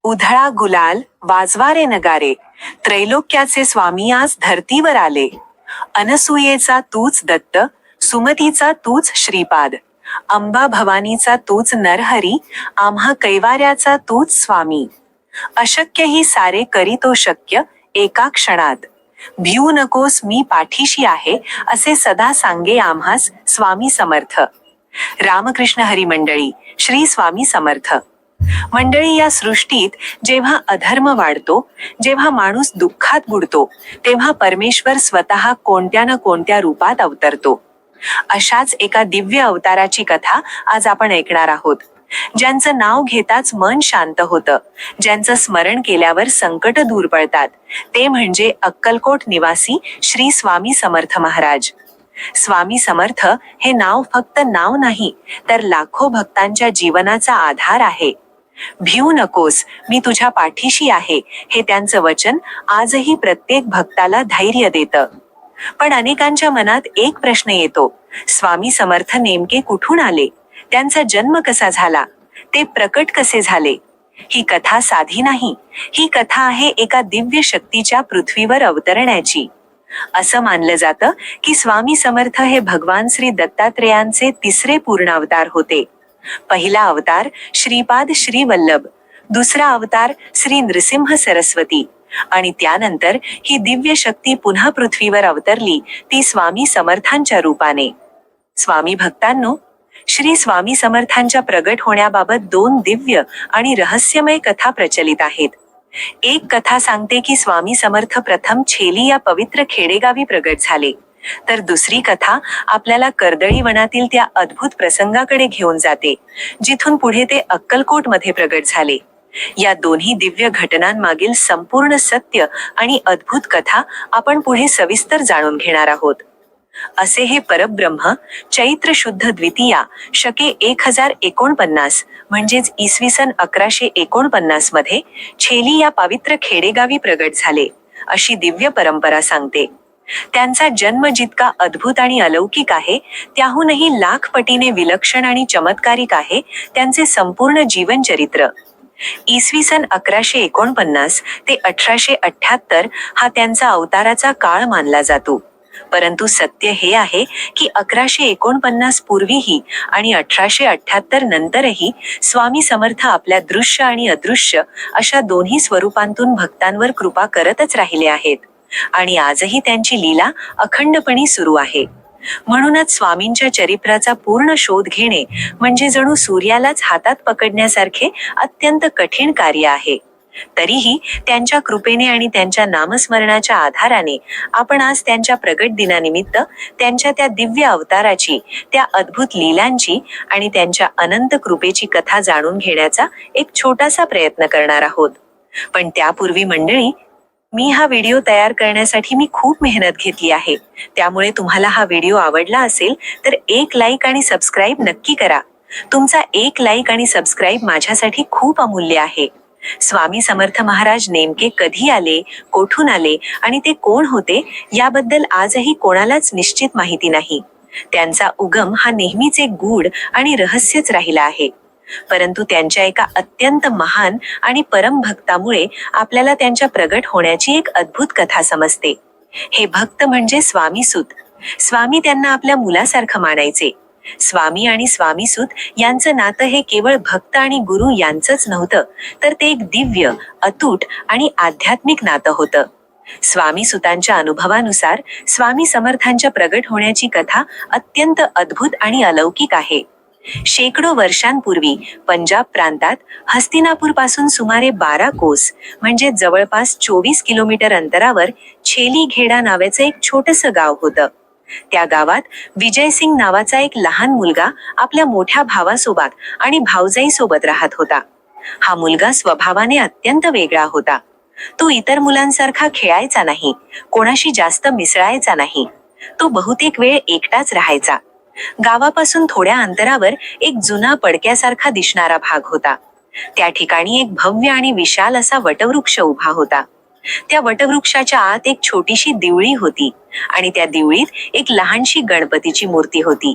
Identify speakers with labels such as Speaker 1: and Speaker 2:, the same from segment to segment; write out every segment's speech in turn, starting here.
Speaker 1: उधळा गुलाल, वाजवारे नगारे, त्रैलोक्याचे स्वामी आज धर्तीवर आले. अनसूयेचा तूच दत्त, सुमतीचा तूच श्रीपाद, अंबा भवानीचा तूच नरहरी, आम्हा कैवाऱ्याचा तूच स्वामी. अशक्य ही सारे करीतो शक्य एका क्षणात. भिऊ नकोस मी पाठीशी आहे, असे सदा सांगे आम्हास स्वामी समर्थ. रामकृष्ण हरी मंडळी, श्री स्वामी समर्थ. मंडळी, या सृष्टीत जेव्हा अधर्म वाढतो, जेव्हा माणूस दुःखात बुडतो, तेव्हा परमेश्वर स्वतः कोणत्या न कोणत्या रूपात अवतरतो. अशाच एका दिव्य अवताराची कथा आज आपण ऐकणार आहोत. ज्यांचं नाव घेताच मन शांत होतं, ज्यांचं स्मरण केल्यावर संकट दूर पळतात, ते म्हणजे अक्कलकोट निवासी श्री स्वामी समर्थ महाराज. स्वामी समर्थ हे नाव फक्त नाव नाही, तर लाखो भक्तांच्या जीवनाचा आधार आहे. भिऊ नकोस मी तुझ्या पाठीशी आहे, हे त्यांचं वचन आजही प्रत्येक भक्ताला धैर्य देतं. पण अनेकांच्या मनात एक प्रश्न येतो, स्वामी समर्थ नेमके कुठून आले? त्यांचा जन्म कसा झाला? ते प्रकट कसे झाले? ही कथा साधी नाही, ही कथा आहे एका दिव्य शक्तीच्या पृथ्वीवर अवतरण्याची. असं मानलं जातं की स्वामी समर्थ हे भगवान श्री दत्तात्रेयांचे तिसरे पूर्ण अवतार होते. पहिला अवतार श्रीपाद श्री वल्लभ, दुसरा अवतार श्री नृसिंह सरस्वती, आणि त्यानंतर ही दिव्य शक्ती पुन्हा पृथ्वीवर अवतरली, ती स्वामी समर्थांच्या रूपाने. स्वामी भक्तांनो, श्री स्वामी समर्थांच्या प्रगट होण्याबाबत दोन दिव्य आणि रहस्यमय कथा प्रचलित आहेत. एक कथा सांगते की स्वामी समर्थ प्रथम छेली या पवित्र खेडेगावी प्रगट झाले, तर दुसरी कथा आपल्याला कर्दळी वनातील त्या अद्भुत प्रसंगाकडे घेऊन जाते, जिथून पुढे ते अक्कलकोट मध्ये प्रगट झाले. या दोन्ही दिव्य घटनांमागील संपूर्ण सत्य आणि अद्भुत कथा आपण पुढे सविस्तर जाणून घेणार आहोत. असे हे परब्रह्म चैत्र शुद्ध द्वितीया शके 1049 म्हणजेच इसवी सन 1149 मध्ये छेली या पवित्र खेडेगावी प्रगट झाले, अशी दिव्य परंपरा सांगते. त्यांचा जन्म जितका अद्भुत आणि अलौकिक आहे, त्याहूनही लाख पटीने विलक्षण आणि चमत्कारिक आहे त्यांचे संपूर्ण जीवनचरित्र. इसवी सन 1149 ते 1878 हा त्यांचा अवताराचा काळ मानला जातो. परंतु सत्य हे आहे की 1149 पूर्वीही आणि 1878 नंतरही स्वामी समर्थ आपल्या दृश्य आणि अदृश्य अशा दोन्ही स्वरूपांतून भक्तांवर कृपा करतच राहिले आहेत, आणि आजही त्यांची लीला अखंडपणे सुरू आहे. म्हणूनच स्वामींच्या चरित्राचा पूर्ण शोध घेणे म्हणजे जणू सूर्यालाच हातात पकडण्यासारखे अत्यंत कठीण कार्य आहे. तरीही त्यांच्या कृपेने आणि त्यांच्या नामस्मरणाच्या आधाराने आपण आज त्यांच्या प्रगट दिनानिमित्त त्यांच्या त्या दिव्य अवताराची, त्या अद्भुत लीलांची आणि त्यांच्या अनंत कृपेची कथा जाणून घेण्याचा एक छोटासा प्रयत्न करणार आहोत. पण त्यापूर्वी मंडळी, मी हा व्हिडिओ तयार करण्यासाठी मी खूप मेहनत घेतली आहे, त्यामुळे तुम्हाला हा व्हिडिओ आवडला असेल तर एक लाईक आणि सबस्क्राईब नक्की करा. तुमचा एक लाईक आणि सबस्क्राईब माझ्यासाठी खूप अमूल्य आहे. स्वामी समर्थ महाराज नेमके कधी आले, कोठून आले आणि ते कोण होते, याबद्दल आजही कोणालाच निश्चित माहिती नाही. त्यांचा उगम हा नेहमीच एक गूढ आणि रहस्यच राहिला आहे. परंतु त्यांच्या एका अत्यंत महान आणि परम भक्तामुळे आपल्याला त्यांच्या प्रगट होण्याची एक अद्भुत कथा समजते. हे भक्त म्हणजे स्वामीसूत. स्वामी त्यांना आपल्या मुलासारखं मानायचे. स्वामी आणि स्वामीसूत यांचं नातं हे केवळ भक्त आणि गुरु यांचंच नव्हतं, तर ते एक दिव्य, अतूट आणि आध्यात्मिक नातं होतं. स्वामीसुतांच्या अनुभवानुसार स्वामी समर्थांच्या प्रगट होण्याची कथा अत्यंत अद्भुत आणि अलौकिक आहे. शेकडो वर्षांपूर्वी पंजाब प्रांतात हस्तिनापूर पासून सुमारे 12 कोस म्हणजे जवळपास 24 किलोमीटर अंतरावर छेलीघेडा नावाचं एक छोटंसं गाव होतं. त्या गावात विजयसिंग नावाचा एक लहान मुलगा आपल्या मोठ्या भावासोबत आणि भावजाईसोबत राहत होता. हा मुलगा स्वभावाने अत्यंत वेगळा होता. तो इतर मुलांसारखा खेळायचा नाही, कोणाशी जास्त मिसळायचा नाही. तो बहुतेक वेळ एकटाच राहायचा. गावापासून थोड्या अंतरावर एक जुना पडक्यासारखा दिसणारा भाग होता. त्या ठिकाणी एक भव्य आणि विशाल असा वटवृक्ष उभा होता. त्या वटवृक्षाच्या आत एक छोटीशी दिवळी होती आणि त्या दिवळीत एक लहानशी गणपतीची मूर्ती होती.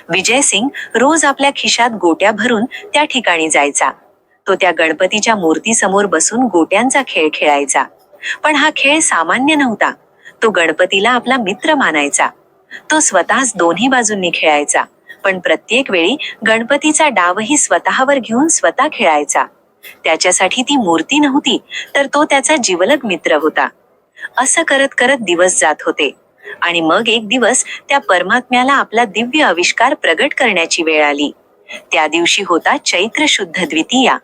Speaker 1: विजयसिंग रोज आपल्या खिशात गोट्या भरून त्या ठिकाणी जायचा. तो त्या गणपतीच्या मूर्तीसमोर बसून गोट्यांचा खेळ खेळायचा. पण हा खेळ सामान्य नव्हता. तो गणपतीला आपला मित्र मानायचा. तो स्वतःच दोन्ही बाजूंनी खेळायचा, पण प्रत्येक वेळी गणपतीचा डावही स्वतःवर घेऊन स्वतः खेळायचा. त्याच्यासाठी ती मूर्ती नव्हती, तर तो त्याचा जिवलग मित्र होता. असं करत करत दिवस जात होते आणि मग एक दिवस त्या परमात्म्याला आपला दिव्य आविष्कार प्रगट करण्याची वेळ आली. त्या दिवशी होता चैत्र शुद्ध द्वितीया.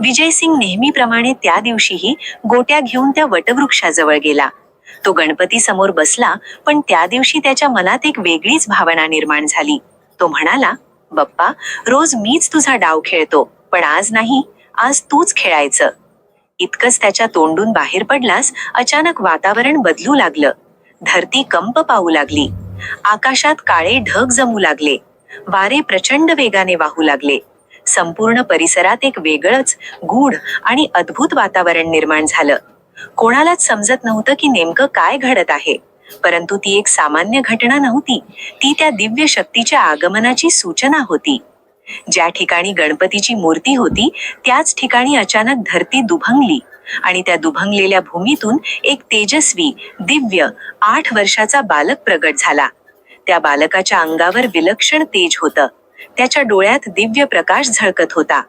Speaker 1: विजयसिंग नेहमीप्रमाणे त्या दिवशीही गोट्या घेऊन त्या वटवृक्षाजवळ गेला. तो गणपती समोर बसला, पण त्या दिवशी त्याच्या मनात एक वेगळीच भावना निर्माण झाली. तो म्हणाला, "बाप्पा, रोज मीच तुझा डाव खेळतो, पण आज नाही, आज तूच खेळायचं." इतकंच त्याच्या तोंडून बाहेर पडलास, अचानक वातावरण बदलू लागलं. धरती कंप पाहू लागली. आकाशात काळे ढग जमू लागले. वारे प्रचंड वेगाने वाहू लागले. संपूर्ण परिसरात एक वेगळंच गूढ आणि अद्भुत वातावरण निर्माण झालं. कोणालाच समजत नव्हतं की नेमकं काय घडत आहे. परंतु ती एक सामान्य घटना नव्हती. ती त्या दिव्य शक्तीच्या आगमनाची सूचना होती. ज्या ठिकाणी गणपतीची मूर्ती होती, त्याच ठिकाणी अचानक धरती दुभंगली आणि त्या दुभंगलेल्या भूमीतून एक तेजस्वी, दिव्य 8 वर्षाचा बालक प्रगट झाला. त्या बालकाच्या अंगावर विलक्षण तेज होतं. त्याच्या डोळ्यात दिव्य प्रकाश झळकत होता.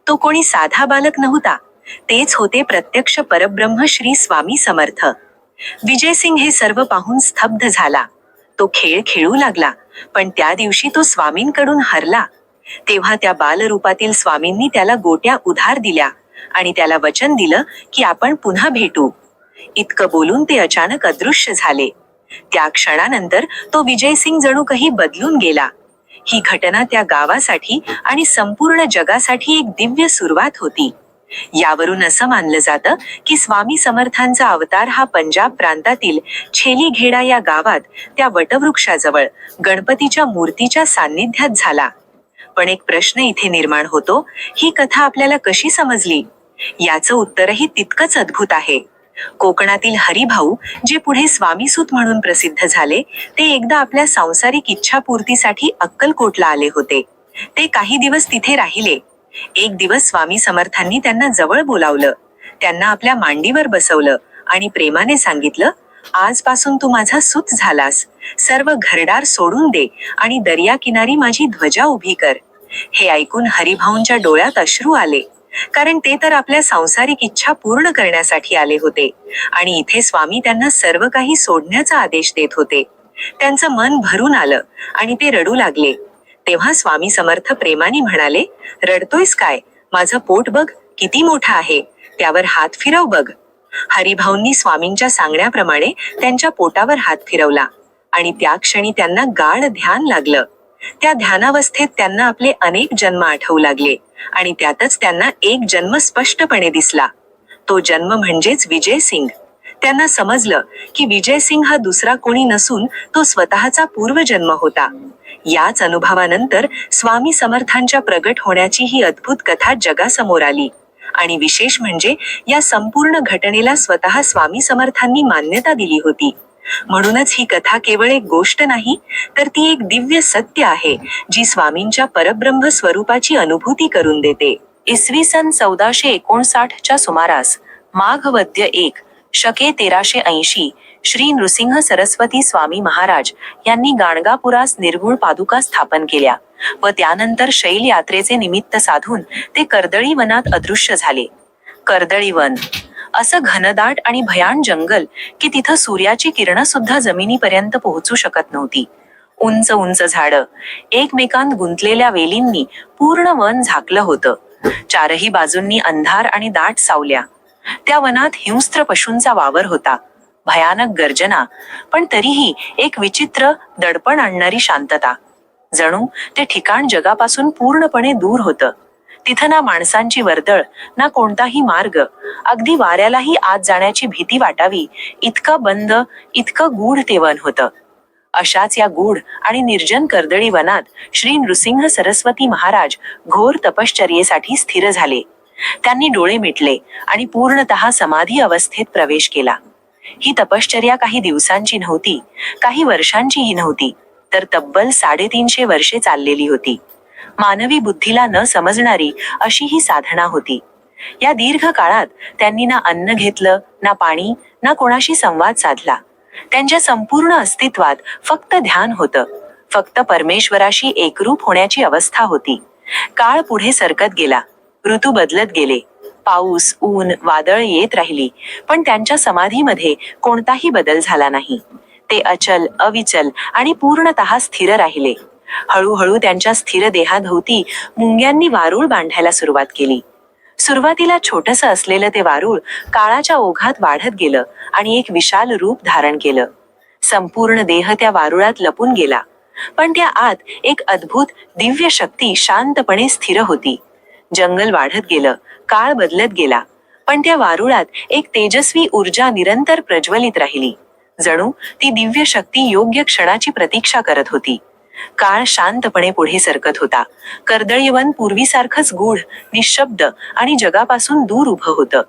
Speaker 1: तो कोणी साधा बालक नव्हता. तेच होते प्रत्यक्ष परब्रह्म श्री स्वामी समर्थ. विजयसिंग हे सर्व पाहून स्तब्ध झाला. तो खेळ खेळू लागला, पण त्या दिवशी तो स्वामींकडून हरला. तेव्हा त्या बालरूपातील स्वामींनी त्याला गोट्या उधार दिल्या आणि त्याला वचन दिलं की आपण पुन्हा भेटू. इतकं बोलून ते अचानक अदृश्य झाले. त्या क्षणानंतर तो विजयसिंग जणू काही बदलून गेला. ही घटना त्या गावासाठी आणि संपूर्ण जगासाठी एक दिव्य सुरुवात होती. यावरून असं मानलं जातं की स्वामी समर्थांचा अवतार हा पंजाब प्रांतातील छेलीघेडा या गावात त्या वटवृक्षाजवळ गणपतीच्या मूर्तीच्या सान्निध्यात झाला. पण एक प्रश्न इथे निर्माण होतो, ही कथा आपल्याला कशी समजली? याचं उत्तरही तितकंच अद्भुत आहे. कोकणातील हरिभाऊ, जे पुढे स्वामीसूत म्हणून प्रसिद्ध झाले, ते एकदा आपल्या सांसारिक इच्छापूर्तीसाठी अक्कलकोटला आले होते. ते काही दिवस तिथे राहिले. एक दिवस स्वामी समर्थांनी त्यांना जवळ बोलावलं. त्यांना आपल्या मांडीवर बसवलं आणि प्रेमाने सांगितलं, "आजपासून तू माझा सूत झालास. सर्व घरदार सोडून दे आणि दर्याकिनारी माझी ध्वजा उभी कर." हे ऐकून हरिभाऊंच्या डोळ्यात अश्रू आले. कारण ते तर आपल्या सांसारिक इच्छा पूर्ण करण्यासाठी आले होते आणि इथे स्वामी त्यांना सर्व काही सोडण्याचा आदेश देत होते. त्यांचं मन भरून आलं आणि ते रडू लागले. तेव्हा स्वामी समर्थ प्रेमाने म्हणाले, "रडतोयस काय? माझं पोट बघ किती मोठं आहे. त्यावर हात फिरव बघ." हरिभाऊंनी स्वामींच्या सांगण्याप्रमाणे त्यांच्या पोटावर हात फिरवला आणि त्या क्षणी त्यांना गाढ ध्यान लागलं. त्या ध्यानावस्थेत त्यांना आपले अनेक जन्म आठवू लागले आणि त्यातच त्यांना एक जन्म स्पष्टपणे दिसला. तो जन्म म्हणजेच विजयसिंग. त्यांना समजलं की विजयसिंग हा दुसरा कोणी नसून तो स्वतःचा पूर्वजन्म होता. याच अनुभवानंतर स्वामी समर्थांच्या प्रगट होण्याची ही अद्भुत कथा जगासमोर आली आणि विशेष म्हणजे या संपूर्ण घटनेला स्वतः स्वामी समर्थांनी मान्यता दिली होती. म्हणूनच ही कथा केवळ एक गोष्ट नाही, तर ती एक दिव्य सत्य आहे, जी स्वामींच्या परब्रह्म स्वरूपाची अनुभूती करून देते. इसवी सन 1459च्या सुमारास माघ वद्य 1 शके 1380 श्री नृसिंह सरस्वती स्वामी महाराज यांनी गाणगापुरास निर्गुण पादुका स्थापन केल्या व त्यानंतर शैल यात्रेचे निमित्त साधून ते कर्दळी वनात अदृश्य झाले. कर्दळी वन असं घनदाट आणि भयान जंगल की तिथं सूर्याची किरणं सुद्धा जमिनीपर्यंत पोहोचू शकत नव्हती. उंच उंच झाडं, एकमेकांत गुंतलेल्या वेलींनी पूर्ण वन झाकलं होतं. चारही बाजूंनी अंधार आणि दाट सावल्या. त्या वनात हिंस्त्र पशूंचा वावर होता. भयानक गर्जना, पण तरीही एक विचित्र दडपण आणणारी शांतता. जणू ते ठिकाण जगापासून पूर्णपणे दूर होतं. तिथं ना माणसांची वर्दळ, ना कोणताही मार्ग. अगदी वाऱ्यालाही आत जाण्याची भीती वाटावी इतकं बंद, इतकं गूढ ते वन होतं. अशाच या गूढ आणि निर्जन कर्दळी वनात श्री नृसिंह सरस्वती महाराज घोर तपश्चर्येसाठी स्थिर झाले. त्यांनी डोळे मिटले आणि पूर्णतः समाधी अवस्थेत प्रवेश केला. ही तपश्चर्या काही दिवसांची नव्हती, काही वर्षांचीही नव्हती, तर तब्बल 350 वर्षे चाललेली होती. मानवी बुद्धीला न समजणारी अशी ही साधना होती. या दीर्घ काळात त्यांनी ना अन्न घेतलं, ना पाणी, ना कोणाशी संवाद साधला. त्यांच्या संपूर्ण अस्तित्वात फक्त ध्यान होतं, फक्त परमेश्वराशी एकरूप होण्याची अवस्था होती. काळ पुढे सरकत गेला, ऋतू बदलत गेले, पाऊस, ऊन, वादळ येत राहिली, पण त्यांच्या समाधीमध्ये कोणताही बदल झाला नाही. ते अचल, अविचल आणि पूर्णतः स्थिर राहिले. हळूहळू त्यांच्या स्थिर देहाभोवती मुंग्यांनी वारूळ बांधायला सुरुवात केली. सुरुवातीला छोटंसं असलेलं ते वारूळ काळाच्या ओघात वाढत गेलं आणि एक विशाल रूप धारण केलं. संपूर्ण देह त्या वारुळात लपून गेला, पण त्या आत एक अद्भुत दिव्य शक्ती शांतपणे स्थिर होती. जंगल वाढत गेलं, काळ बदलत गेला, पण त्या वारुळात एक तेजस्वी ऊर्जा निरंतर प्रज्वलित राहिली. जणू ती दिव्य शक्ती योग्य क्षणाची प्रतीक्षा करत होती. काळ शांतपणे पुढे सरकत होता. कर्दळीवन पूर्वीसारखंच गूढ, निशब्द आणि जगापासून दूर उभं होतं.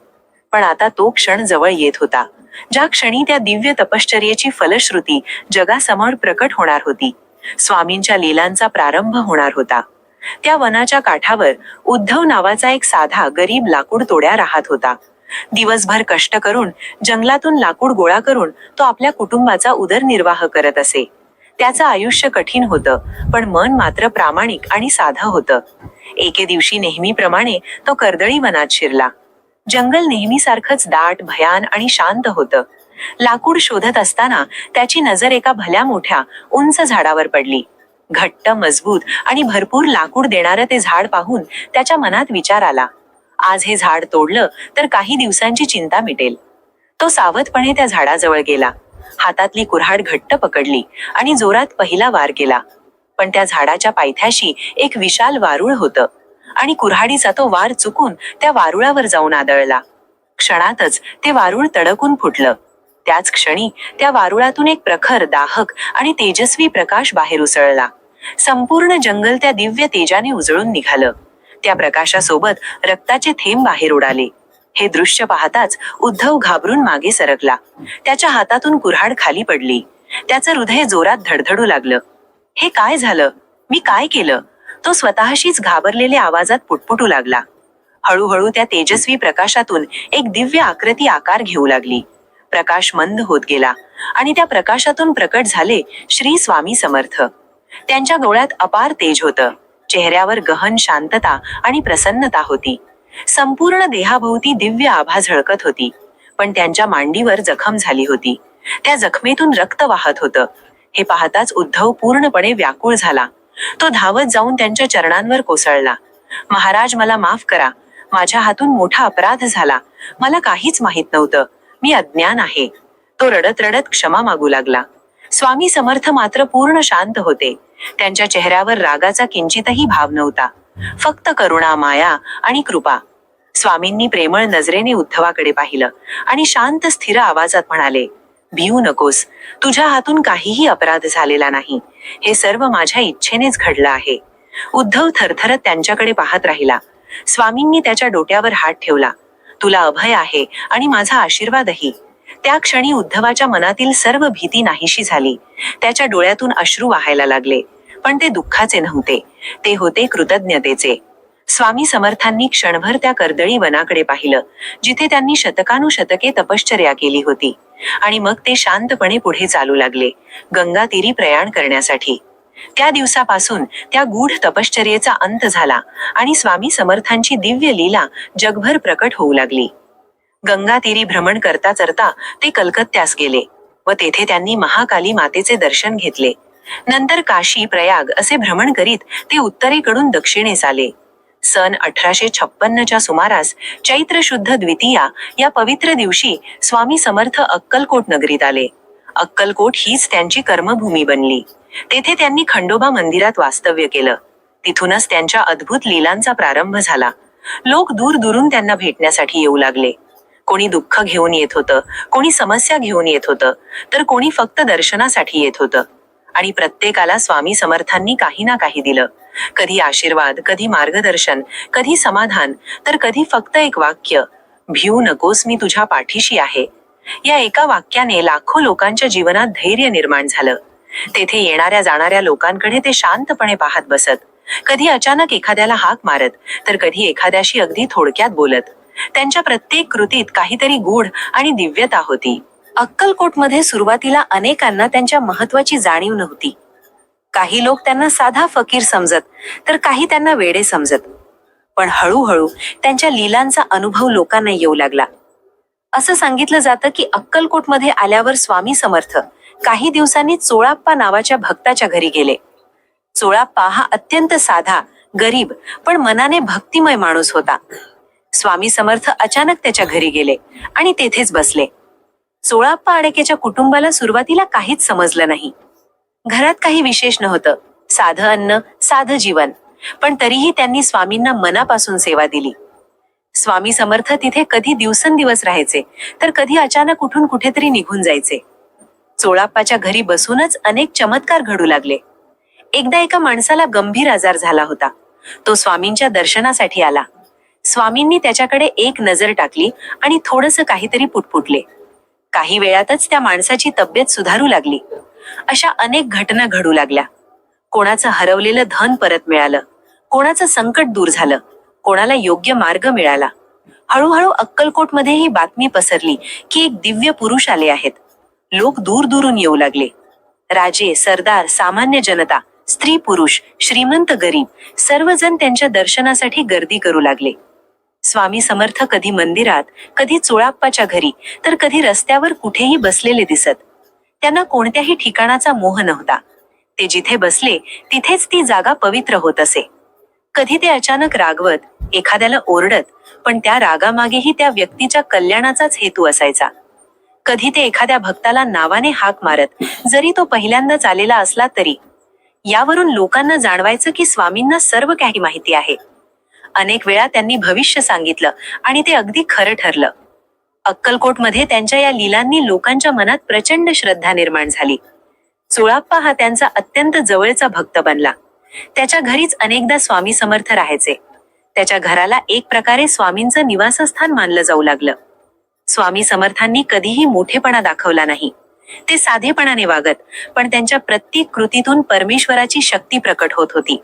Speaker 1: पण आता तो क्षण जवळ येत होता, ज्या क्षणी त्या दिव्य तपश्चर्येची फलश्रुती जगासमोर प्रकट होणार होती. स्वामींच्या लीलांचा प्रारंभ होणार होता. त्या वनाच्या काठावर उद्धव नावाचा एक साधा गरीब लाकूड तोड्या राहत होता. दिवसभर कष्ट करून जंगलातून लाकूड गोळा करून तो आपल्या कुटुंबाचा उदरनिर्वाह करत असे. त्याचं आयुष्य कठीण होतं, पण मन मात्र प्रामाणिक आणि साधं होतं. एके दिवशी नेहमीप्रमाणे तो कर्दळी वनात शिरला. जंगल नेहमीसारखंच दाट, भयान आणि शांत होतं. लाकूड शोधत असताना त्याची नजर एका भल्या मोठ्या उंच झाडावर पडली. घट्ट, मजबूत आणि भरपूर लाकूड देणारं ते झाड पाहून त्याच्या मनात विचार आला, आज हे झाड तोडलं तर काही दिवसांची चिंता मिटेल. तो सावधपणे त्या झाडाजवळ गेला, हातातली कुऱ्हाड घट्ट पकडली आणि जोरात पहिला वार केला. पण त्या झाडाच्या पायथ्याशी एक विशाल वारूळ होतं आणि कुऱ्हाडीचा तो वार चुकून त्या वारुळावर जाऊन आदळला. क्षणातच ते वारूळ तडकून फुटलं. त्याच क्षणी त्या वारुळातून एक प्रखर, दाहक आणि तेजस्वी प्रकाश बाहेर उसळला. संपूर्ण जंगल त्या दिव्य तेजाने उजळून निघालं. त्या प्रकाशासोबत रक्ताचे थेंब बाहेर उडाले. हे दृश्य पाहताच उद्धव घाबरून मागे सरकला. त्याच्या हातातून कुऱ्हाड खाली पडली. त्याचं हृदय जोरात धडधडू लागलं. हे काय झालं? मी काय केलं? तो स्वतःशीच घाबरलेल्या आवाजात पुटपुटू लागला. हळूहळू त्या तेजस्वी प्रकाशातून एक दिव्य आकृती आकार घेऊ लागली. प्रकाश मंद होत गेला आणि त्या प्रकाशातून प्रकट झाले श्री स्वामी समर्थ. त्यांच्या डोळ्यात अपार तेज होतं, चेहऱ्यावर गहन शांतता आणि प्रसन्नता होती. संपूर्ण देहाभोवती दिव्य आभा झळकत होती, पण त्यांच्या मांडीवर जखम झाली होती. त्या जखमेतून रक्त वाहत होतं. हे पाहताच उद्धव पूर्णपणे व्याकुळ झाला. तो धावत जाऊन त्यांच्या चरणांवर कोसळला. महाराज, मला माफ करा. माझ्या हातून मोठा अपराध झाला. मला काहीच माहित नव्हतं. मी अज्ञान आहे. तो रडत रडत क्षमा मागू लागला. स्वामी समर्थ मात्र पूर्ण शांत होते. त्यांच्या चेहऱ्यावर रागाचा किंचितही भाव नव्हता, फक्त करुणा, माया आणि कृपा. स्वामींनी प्रेमळ नजरेने उद्धवाकडे पाहिलं आणि शांत स्थिर आवाजात म्हणाले, भिवू नकोस. तुझ्या हातून काहीही अपराध झालेला नाही. हे सर्व माझ्या इच्छेनेच घडलं आहे. उद्धव थरथरत त्यांच्याकडे पाहत राहिला. स्वामींनी त्याच्या डोक्यावर हात ठेवला. तुला अभय आहे आणि माझा आशीर्वादही. त्या क्षणी उद्धवाच्या मनातील सर्व भीती नाहीशी झाली. त्याच्या डोळ्यातून अश्रू वाहायला लागले, पण ते दुःखाचे नव्हते, ते होते कृतज्ञतेचे. स्वामी समर्थांनी क्षणभर त्या कर्दळी वनाकडे पाहिलं, जिथे त्यांनी शतकानुशतके तपश्चर्या केली होती, आणि मग ते शांतपणे पुढे चालू लागले, गंगा तीरी प्रयाण करण्यासाठी. त्या दिवसापासून त्या गूढ तपश्चर्येचा अंत झाला आणि स्वामी समर्थांची दिव्य लीला जगभर प्रकट होऊ लागली. गंगा तीरी भ्रमण करता करता ते कलकत्त्यास गेले व तेथे त्यांनी महाकाली मातेचे दर्शन घेतले. नंतर काशी, प्रयाग असे भ्रमण करीत ते उत्तरेकडून दक्षिणेस आले. सन 1856च्या सुमारास चैत्र शुद्ध द्वितीया या पवित्र दिवशी स्वामी समर्थ अक्कलकोट नगरीत आले. अक्कलकोट हीच त्यांची कर्मभूमी बनली. तेथे त्यांनी खंडोबा मंदिरात वास्तव्य केलं. तिथूनच त्यांच्या अद्भुत लीलांचा प्रारंभ झाला. लोक दूर दूरून त्यांना भेटण्यासाठी येऊ लागले. कोणी दुःख घेऊन येत होतं, कोणी समस्या घेऊन येत होतं, तर कोणी फक्त दर्शनासाठी येत होतं. आणि प्रत्येकाला स्वामी समर्थांनी काही ना काही दिलं. कधी आशीर्वाद, कधी मार्गदर्शन, कधी समाधान, तर कधी फक्त एक वाक्य, भिवू नकोस, मी तुझ्या पाठीशी आहे. या एका वाक्याने लाखो लोकांच्या जीवनात धैर्य निर्माण झालं. तेथे येणाऱ्या जाणाऱ्या लोकांकडे ते शांतपणे पाहत बसत. कधी अचानक एखाद्याला हाक मारत, तर कधी एखाद्याशी अगदी थोडक्यात बोलत. त्यांच्या प्रत्येक कृतीत काहीतरी गूढ आणि दिव्यता होती. अक्कलकोटमध्ये सुरुवातीला अनेकांना त्यांच्या महत्वाची जाणीव नव्हती. काही लोक त्यांना साधा फकीर समजत, तर काही त्यांना वेडे समजत. पण हळूहळू त्यांच्या लीलांचा अनुभव लोकांना येऊ लागला. असं सांगितलं जातं की अक्कलकोटमध्ये आल्यावर स्वामी समर्थ काही दिवसांनी चोळाप्पा नावाच्या भक्ताच्या घरी गेले. चोळाप्पा हा अत्यंत साधा, गरीब पण मनाने भक्तिमय माणूस होता. स्वामी समर्थ अचानक त्याच्या घरी गेले आणि तेथेच बसले. चोळाप्पा आडेकेच्या कुटुंबाला सुरुवातीला काहीच समजलं नाही. घरात काही विशेष नव्हतं, साधं अन्न, साधं जीवन. पण तरीही त्यांनी स्वामींना मनापासून सेवा दिली. स्वामी समर्थ तिथे कधी दिवसेंदिवस राहायचे, तर कधी अचानक उठून कुठेतरी निघून जायचे. चोळाप्पाच्या घरी बसूनच अनेक चमत्कार घडू लागले. एकदा एका माणसाला गंभीर आजार झाला होता. तो स्वामींच्या दर्शनासाठी आला. स्वामींनी त्याच्याकडे एक नजर टाकली आणि थोडंसं काहीतरी पुटपुटले. काही वेळातच त्या माणसाची तब्येत सुधारू लागली. अशा अनेक घटना घडू लागल्या. कोणाचं हरवलेलं धन परत मिळालं, कोणाचं संकट दूर झालं, कोणाला योग्य मार्ग मिळाला. हळूहळू अक्कलकोटमध्ये ही बातमी पसरली की एक दिव्य पुरुष आले आहेत. लोक दूर दूरून येऊ लागले. राजे, सरदार, सामान्य जनता, स्त्री पुरुष, श्रीमंत गरीब सर्वजण त्यांच्या दर्शनासाठी गर्दी करू लागले. स्वामी समर्थ कधी मंदिरात, कधी चोळाप्पाच्या घरी, तर कधी रस्त्यावर कुठेही बसलेले दिसत. त्यांना कोणत्याही ठिकाणाचा मोह नव्हता. ते जिथे बसले तिथेच ती जागा पवित्र होत असे. कधी ते अचानक रागवत, एखाद्याला ओरडत, पण त्या रागामागेही त्या व्यक्तीच्या कल्याणाचाच हेतू असायचा. कधी ते एखाद्या भक्ताला नावाने हाक मारत, जरी तो पहिल्यांदाच आलेला असला तरी. यावरून लोकांना जाणवायचं की स्वामींना सर्व काही माहिती आहे. अनेक वेळा त्यांनी भविष्य सांगितलं आणि ते अगदी खरं ठरलं. अक्कलकोटमध्ये त्यांच्या या लीलांनी लोकांच्या मनात प्रचंड श्रद्धा निर्माण झाली. चोळाप्पा हा त्यांचा अत्यंत जवळचा भक्त बनला. त्याच्या घरीच अनेकदा स्वामी समर्थ राहायचे. त्याच्या घराला एक प्रकारे स्वामींचं निवासस्थान मानलं जाऊ लागलं. स्वामी समर्थांनी कधीही मोठेपणा दाखवला नाही. ते साधेपणाने वागत, पण त्यांच्या प्रत्येक कृतीतून परमेश्वराची शक्ती प्रकट होत होती.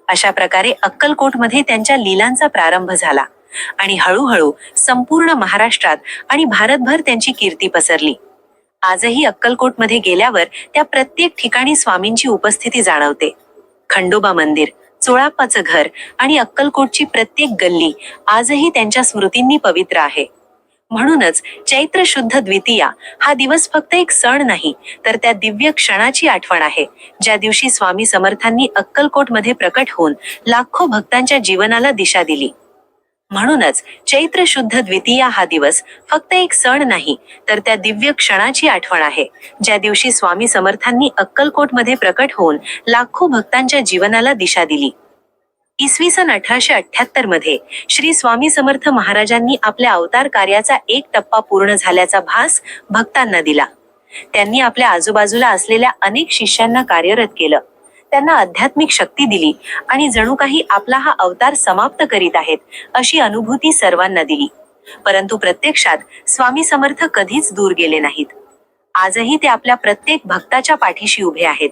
Speaker 1: अशा प्रकारे अक्कलकोटमध्ये त्यांच्या लीलांचा प्रारंभ झाला आणि हळूहळू संपूर्ण महाराष्ट्रात आणि भारतभर त्यांची कीर्ती पसरली. आजही अक्कलकोटमध्ये गेल्यावर त्या प्रत्येक ठिकाणी स्वामींची उपस्थिती जाणवते. खंडोबा मंदिर, चोळाप्पाचं घर आणि अक्कलकोटची प्रत्येक गल्ली आजही त्यांच्या स्मृतींनी पवित्र आहे. म्हणूनच चैत्र शुद्ध द्वितीया हा दिवस फक्त एक सण नाही, तर त्या दिव्य क्षणाची आठवण आहे, ज्या दिवशी स्वामी समर्थांनी अक्कलकोटमध्ये प्रकट होऊन लाखो भक्तांच्या जीवनाला दिशा दिली. म्हणूनच चैत्र शुद्ध द्वितीया हा दिवस फक्त एक सण नाही, तर त्या दिव्य क्षणाची आठवण आहे, ज्या दिवशी स्वामी समर्थांनी अक्कलकोटमध्ये प्रकट होऊन लाखो भक्तांच्या जीवनाला दिशा दिली. इसवी सन 1878 मध्ये श्री स्वामी समर्थ महाराजांनी आपल्या अवतार कार्याचा एक टप्पा पूर्ण झाल्याचा भास भक्तांना दिला. त्यांनी आपल्या आजूबाजूला असलेल्या अनेक शिष्यांना कार्यरत केलं, त्यांना आध्यात्मिक शक्ती दिली आणि जणू काही आपला हा अवतार समाप्त करीत आहेत अशी अनुभूती सर्वांना दिली. परंतु प्रत्यक्षात स्वामी समर्थ कधीच दूर गेले नाहीत. आजही ते आपल्या प्रत्येक भक्ताच्या पाठीशी उभे आहेत.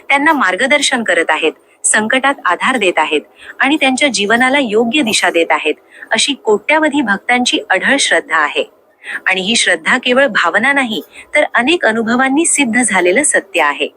Speaker 1: त्यांना मार्गदर्शन करत आहेत, संकटात आधार देत आहेत आणि त्यांच्या जीवनाला योग्य दिशा देत आहेत. अशी कोट्यावधी भक्तांची अढळ श्रद्धा आहे. आणि ही श्रद्धा केवळ भावना नाही, तर अनेक अनुभवांनी सिद्ध झालेलं सत्य आहे.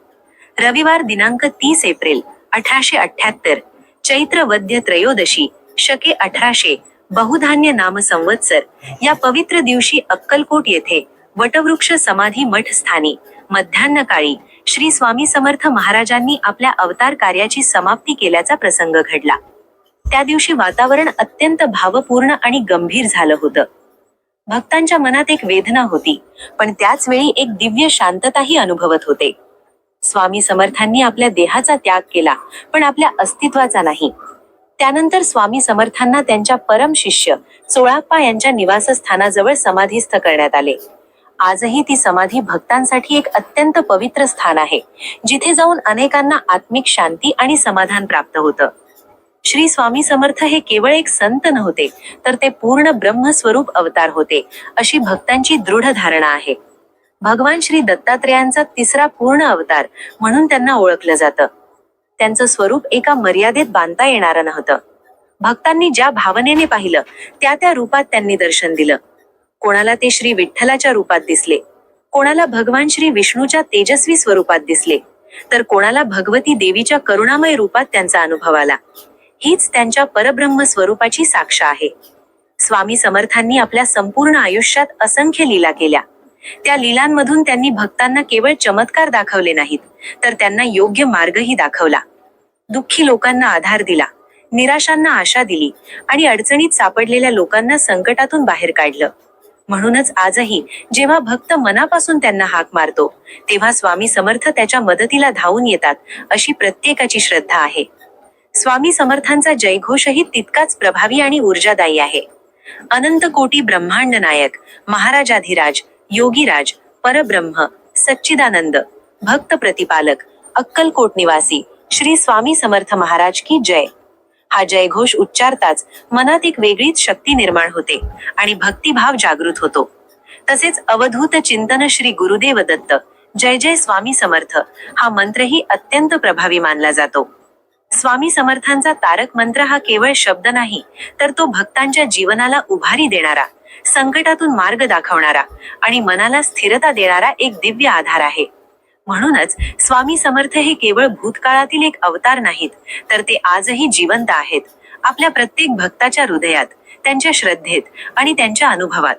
Speaker 1: रविवार दिनांक 30 एप्रिल 1878, चैत्र वद्य त्रयोदशी, शके 1800, बहुधान्य नाम संवत्सर या पवित्र दिवशी अक्कलकोट येथे वटवृक्ष समाधी मठ स्थानी मध्यान्हकाळी श्री स्वामी समर्थ महाराजांनी आपल्या अवतार कार्याची समाप्ती केल्याचा प्रसंग घडला. त्या दिवशी वातावरण अत्यंत भावपूर्ण आणि गंभीर झालं होतं. भक्तांच्या मनात एक वेदना होती, पण त्याच वेळी एक दिव्य शांतताही अनुभवत होते. स्वामी समर्थांनी आपल्या देहाचा त्याग केला, पण आपल्या अस्तित्वाचा नाही. त्यानंतर स्वामी समर्थांना त्यांच्या परम शिष्य चोळाप्पा यांच्या निवासस्थानाजवळ समाधीस्थ करण्यात आले. आजही ती समाधी भक्तांसाठी एक अत्यंत पवित्र स्थान आहे, जिथे जाऊन अनेकांना आत्मिक शांती आणि समाधान प्राप्त होतं. श्री स्वामी समर्थ हे केवळ एक संत नव्हते, तर ते पूर्ण ब्रह्मस्वरूप अवतार होते, अशी भक्तांची दृढ धारणा आहे. भगवान श्री दत्तात्रेयांचा तिसरा पूर्ण अवतार म्हणून त्यांना ओळखलं जातं. त्यांचं स्वरूप एका मर्यादेत बांधता येणारं नव्हतं. भक्तांनी ज्या भावनेने पाहिलं त्या त्या रूपात त्यांनी दर्शन दिलं. कोणाला ते श्री विठ्ठलाच्या रूपात दिसले, कोणाला भगवान श्री विष्णूच्या तेजस्वी स्वरूपात दिसले, तर कोणाला भगवती देवीच्या करुणामय रूपात त्यांचा अनुभव आला. हीच त्यांच्या परब्रह्म स्वरूपाची साक्ष आहे. स्वामी समर्थांनी आपल्या संपूर्ण आयुष्यात असंख्य लीला केल्या. त्या लीलांमधून त्यांनी भक्तांना केवळ चमत्कार दाखवले नाहीत, तर त्यांना योग्य मार्गही दाखवला. दुःखी लोकांना आधार दिला, निराशांना आशा दिली आणि अडचणीत सापडलेल्या लोकांना संकटातून बाहेर काढलं. म्हणूनच आजही जेव्हा भक्त मनापासून त्यांना हाक मारतो, तेव्हा स्वामी समर्थ त्याच्या मदतीला धावून येतात, अशी प्रत्येकाची श्रद्धा आहे. स्वामी समर्थांचा जयघोषही तितकाच प्रभावी आणि ऊर्जादायी आहे. अनंत कोटी ब्रह्मांड नायक, महाराजाधिराज, योगीराज, परब्रह्म, सच्चिदानंद, भक्त प्रतिपालक, अक्कलकोट निवासी श्री स्वामी समर्थ महाराज की जय. हा जयघोष उच्चारताच मनात एक वेगळीच शक्ती निर्माण होते आणि भक्तिभाव जागृत होतो. तसेच अवधूत चिंतन श्री गुरुदेव दत्त, जय जय स्वामी समर्थ हा मंत्रही अत्यंत प्रभावी मानला जातो. स्वामी समर्थांचा तारक मंत्र हा केवळ शब्द नाही, तर तो भक्तांच्या जीवनाला उभारी देणारा, संकटातून मार्ग दाखवणारा आणि मनाला स्थिरता देणारा एक दिव्य आधार आहे. म्हणूनच स्वामी समर्थ हे केवळ भूतकाळातील एक अवतार नाहीत, तर ते आजही जिवंत आहेत, आपल्या प्रत्येक भक्ताच्या हृदयात, त्यांच्या श्रद्धेत आणि त्यांच्या अनुभवात.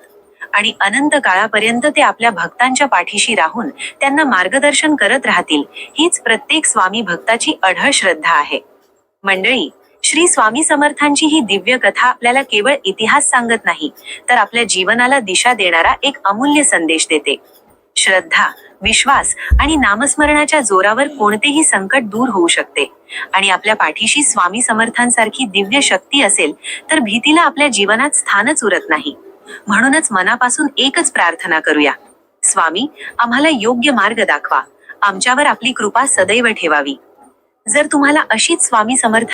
Speaker 1: आणि अनंत काळापर्यंत ते आपल्या भक्तांच्या पाठीशी राहून त्यांना मार्गदर्शन करत राहतील, हीच प्रत्येक स्वामी भक्ताची अढळ श्रद्धा आहे. मंडळी, श्री स्वामी समर्थांची ही दिव्य कथा आपल्याला केवळ इतिहास सांगत नाही, तर आपल्या जीवनाला दिशा देणारा एक अमूल्य संदेश देते. श्रद्धा, विश्वास आणि नामस्मरणाच्या जोरावर कोणतेही संकट दूर होऊ शकते. आणि आपल्या पाठीशी स्वामी समर्थांसारखी दिव्य शक्ती असेल तर भीतीला आपल्या जीवनात स्थानच उरत नाही. म्हणूनच मनापासून एकच प्रार्थना करूया, स्वामी आम्हाला योग्य मार्ग दाखवा, आमच्यावर आपली कृपा सदैव ठेवावी. जर तुम्हाला अशीच स्वामी समर्थ